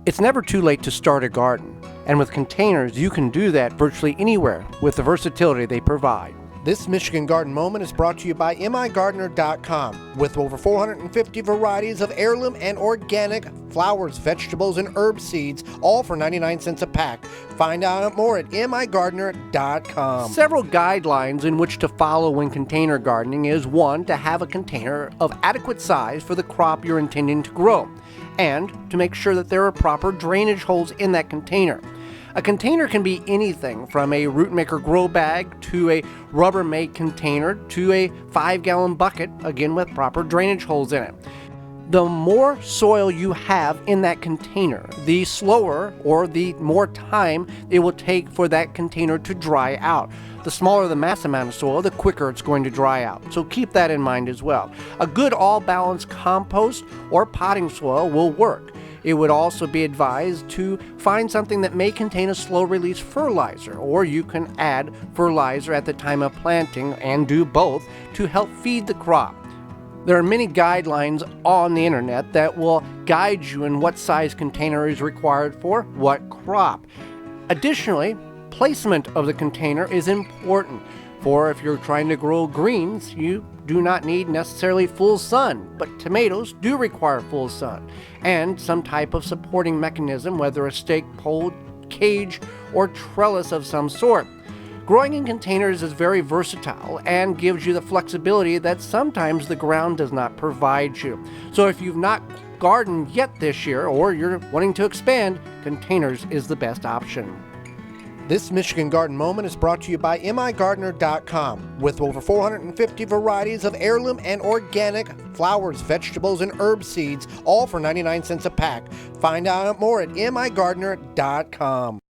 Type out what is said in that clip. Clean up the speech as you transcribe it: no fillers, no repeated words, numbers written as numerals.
It's never too late to start a garden, and with containers you can do that virtually anywhere with the versatility they provide. This Michigan Garden Moment is brought to you by migardener.com. With over 450 varieties of heirloom and organic flowers, vegetables, and herb seeds, all for 99 cents a pack. Find out more at migardener.com. Several guidelines in which to follow when container gardening is: 1, to have a container of adequate size for the crop you're intending to grow, and to make sure that there are proper drainage holes in that container. A container can be anything from a root maker grow bag to a Rubbermaid container to a 5-gallon bucket, again with proper drainage holes in it. The more soil you have in that container, the slower or the more time it will take for that container to dry out. The smaller the mass amount of soil, the quicker it's going to dry out. So keep that in mind as well. A good all-balanced compost or potting soil will work. It would also be advised to find something that may contain a slow-release fertilizer, or you can add fertilizer at the time of planting and do both to help feed the crop. There are many guidelines on the internet that will guide you in what size container is required for what crop. Additionally, placement of the container is important. For if you're trying to grow greens, you do not need necessarily full sun, but tomatoes do require full sun, and some type of supporting mechanism, whether a stake, pole, cage, or trellis of some sort. Growing in containers is very versatile and gives you the flexibility that sometimes the ground does not provide you. So if you've not gardened yet this year, or you're wanting to expand, containers is the best option. This Michigan Garden Moment is brought to you by migardener.com. With over 450 varieties of heirloom and organic flowers, vegetables, and herb seeds, all for 99 cents a pack. Find out more at migardener.com.